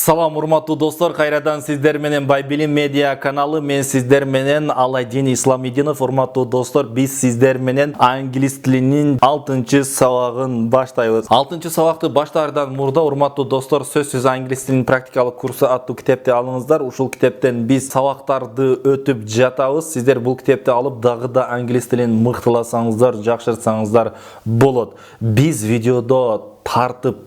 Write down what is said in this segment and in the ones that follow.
Салам урматтуу достор, кайрадан сиздер менен Байбилим медиа каналы, мен сиздер менен Алайдин Исламидинов. Урматтуу достор, биз сиздер менен англис тилинин 6-сабагын баштайбыз. 6-сабакты баштаардан мурда урматтуу достор, сөзсүз англис тилинин практикалык курсу аттуу китепти алыңыздар. Ушул китептен биз сабактарды өтүп жатабыз. Сиздер бул китепти алып дагы да англис тилин мыктыласаңыздар, жакшыртсаңыздар болот. Биз видеодо тартып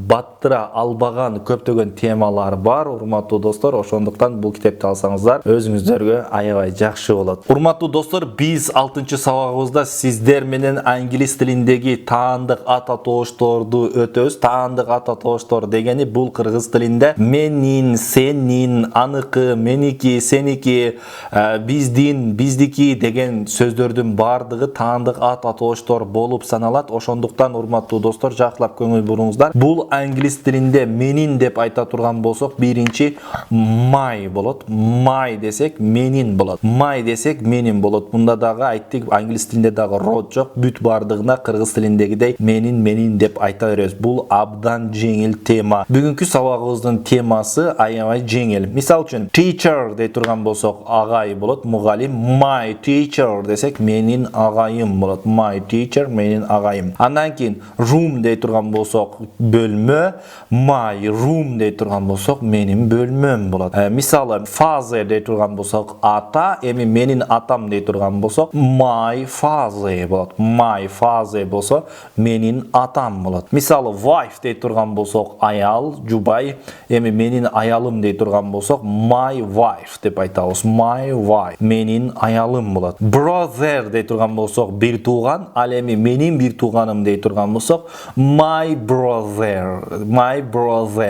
баттыра албаган көптөгөн темалар бар, урматтуу достор. Ошондуктан бул китепти алсаңыздар өзүңүздөргө аябай жакшы болот. Урматтуу достор, биз 6-сабагыбызда сиздер менен англис тилиндеги таандык ат атоошторду өтөбүз. Таандык ат атооштор дегени бул кыргыз тилинде менин, сенин, аныкы, меники, сеники, биздин, биздики деген сөздөрдүн бардыгы таандык ат атооштор болуп саналат. Ошондуктан урматтуу достор, жакшылап көңүл буруңуздар. Бул англис тилинде менин деп айта турган болсок, биринчи my болот. My десек менин болот. My десек менин болот. Мында дагы айттык, англис тилинде дагы род жок. Бүт бардыгына кыргыз тилиндегидей менин деп айта беребиз. Бул абдан жеңил тема. Бүгүнкү сабагыбыздын темасы аябай жеңил. Мисал үчүн teacher дей турган болсок, агай болот, мугалим. My teacher десек менин агайым болот. My teacher менин агайым. Андан кийин room дей турган болсок, бөлмө. My room дей турган болсок, менин бөлмөм болот. Мисалы father дей турган болсок, ата, эми менин атам дей турган болсок, my father болот. My father болсо, менин атам болот. Мисалы wife дей турган болсок, аял, жубай, эми менин аялым дей турган болсок, my wife деп айтабыз. My wife, менин аялым болот. Brother дей турган болсок, бир тууган, ал эми менин бир тууганым дей турган болсок, my brother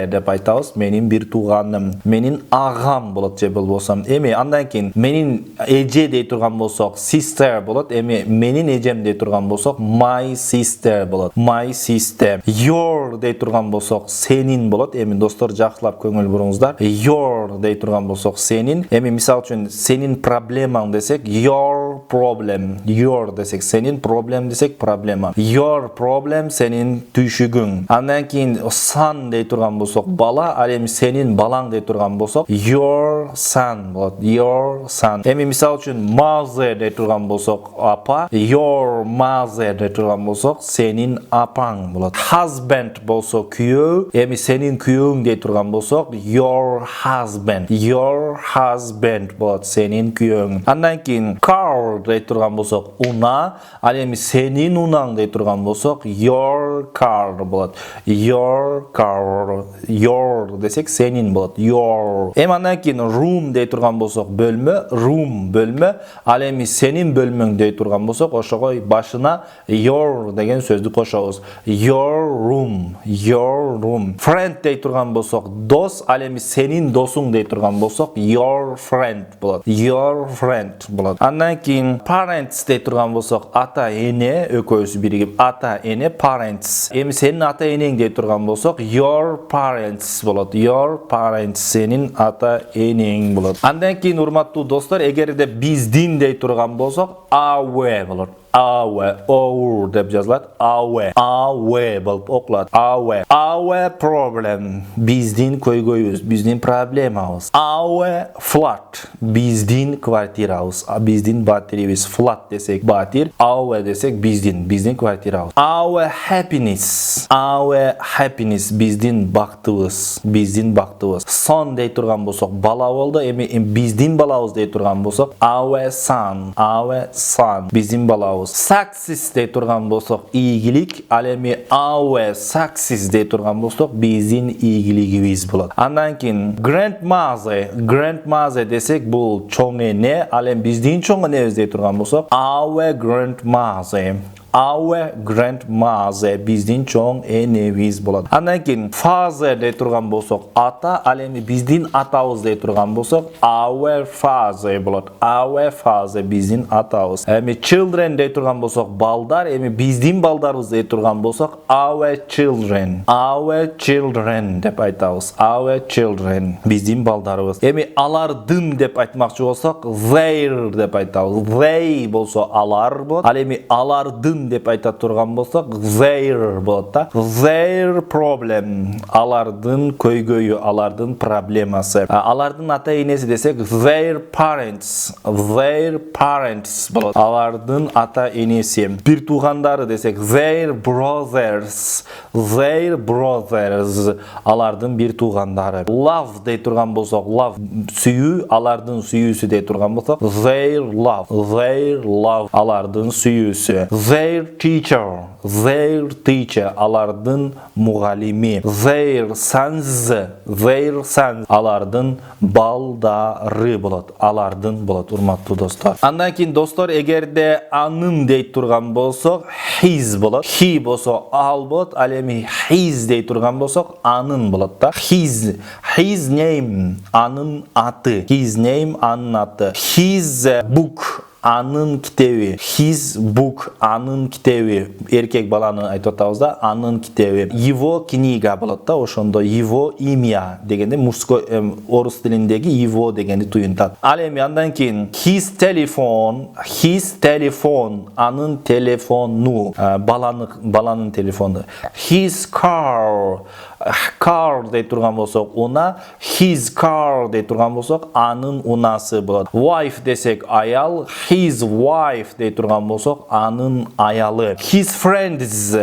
деп айтабыз. Менин бир тууганым, менин агам болот же болбосо. Эми андан кийин менин эже дей турган болсок, sister болот. Эми менин эжем дей турган болсок, my sister болот. My sister. Your дей турган болсок, сенин болот. Эми достор, жакшылап көңүл буруңуздар. Your дей турган болсок, сенин. Эми мисал үчүн сенин проблемаң десек, your problem. Your десек сенин, problem десек проблема. Your problem сенин түйшүгүң. Андан кийин son дей турган болсок, бала, ал эми сенин балаң дей турган болсок, your son болот. Your son. Эми мисал үчүн mother дей турган болсок, апа, your mother дей турган болсок, сенин апаң болот. Husband болсо күйөө, эми сенин күйөөң дей турган болсок, your husband. Your husband болот, сенин күйөөң. Андан кийин car дей турган болсок, уна, ал эми сенин унаң дей турган болсок, your car болот. Your car. Your десек сенин болот. Your. Эми андан кийин room дей турган болсок, бөлмө, room бөлмө, ал эми сенин бөлмөң дей турган болсок, ошого башына your деген сөздү кошобуз. Your room. Your room. Friend дей турган болсок, дос, ал эми сенин досуң дей турган болсок, your friend болот. Your friend болот. Андан кийин parents дей турган болсок, ата эне, экөөсү биригип ата эне, parents. Эми сенин ата энең дей турган болсок, your parents болот. Your parents, сенин ата энең болот. Андан кийин урматтуу достор, эгерде биздин дей турган болсок, our болот. Our деп жазылат. Our болуп окулат. Our problem. Биздин көйгөйүбүз, биздин проблемабыз. Our flat. Биздин квартирабыз, биздин батирибиз. Flat десек батир, our десек биздин квартирабыз. Our happiness. Биздин бактыбыз, Son дей турган болсок, бала болду. Эми биздин балабыз дей турган болсок, our son. Биздин балабыз. Success дей турган болсок, ийгилик, ал эми our success дей турган болсок, биздин ийгилигибиз болот. Андан кийин grandmother десек, бул чоң эне, ал эми биздин чоң энебиз дей турган болсок, our grandmother. Биздин чоң энебиз болот. Андан кийин father дей турган болсок, ата, ал эми биздин атабыз дей турган болсок, our father болот. Our father, биздин атабыз. Эми children дей турган болсок, балдар, эми биздин балдарыбыз дей турган болсок, our children деп айтабыз. Our children, биздин балдарыбыз. Эми алардын деп айтмакчы болсок, their деп айтабыз. They болсо алар болот. Ал эми алардын алардын деп айта турган болсок their болот да. Their problem, алардын көйгөйү, алардын проблемасы. Алардын ата энеси десек their parents болот. Алардын ата энеси. Бир туугандары десек their brothers, алардын бир туугандары. Love дей турган болсок love сүйүү, алардын сүйүүсү дей турган болсок their love, алардын сүйүүсү. Their teacher, алардын мугалими. Their sons, алардын балдары болот, алардын болот, урматтуу достор. Андан кийин достор, эгерде анын дей турган болсок his болот. He болсо ал болот, ал эми his дей турган болсок анын болот да. His name, анын аты. His name, анын аты. His book, анын китеби. His book, анын китеби. Эркек баланы айтып атабыз да, анын китеби. Его книга болот да, ошондо его имя дегенде мужской орус тилиндеги его дегенди туюнтат. Ал эми андан кийин his telephone, анын телефону, баланын телефону. His car дей турган болсок уна, his car дей турган болсок анын унасы болот. Wife десек аял, his wife дей турган болсок анын аялы. His friends,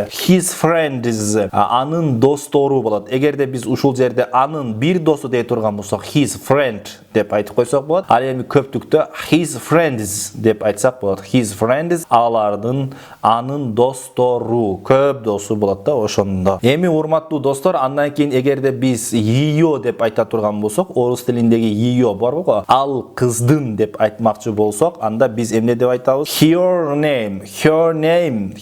анын достору болот. Эгерде биз ушул жерде анын бир досу дей турган болсок his friend деп айтып койсок болот. Ал эми көптүктө his friends деп айтсак болот. His friends, алардын анын достору, көп досу болот да ошондо. Эми урматтуу достор, андан кийин эгерде биз ее деп айта турган болсок, орус тилиндеги ее барбы го, ал кыздын деп айтмакчы болсок, анда биз эмне деп айтабыз? Her name,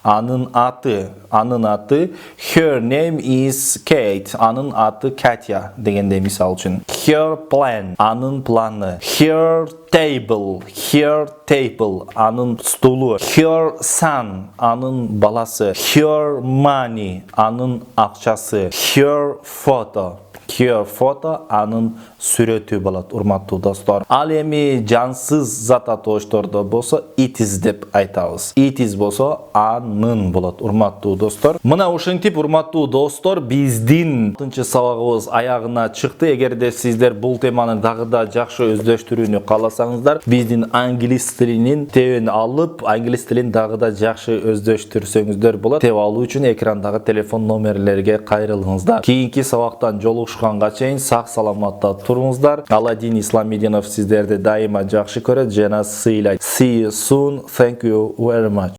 анын аты. Her name is Kate, анын аты Катя дегенде мисал үчүн. Her plan, анын планы. Her table, анын стулу. Her son, анын баласы. Her money, анын акчасы. Her photo, анын сүрөтү болот, урматтуу достор. Ал эми жансыз зат атооштордо болсо it is деп айтабыз. It is болсо анын болот, урматтуу достор. Мына ушинтип, урматтуу достор, биздин 6-чы сабагыбыз аягына чыкты. Эгерде сиздер бул теманы дагы да жакшы өздөштүрүүнү кааласаңыздар, биздин англис тилинин тебин алып, англис тилин дагы да жакшы өздөштүрсөңүздөр болот. Теб алуу үчүн экрандагы телефон номерлерге кайрылыңыздар. Кийинки сабактан жолугушканга чейин сак саламатта туруңуздар. Аладдин Исламидинов сиздерди дайыма жакшы көрөт жана сыйлайт. See you soon. Thank you very much.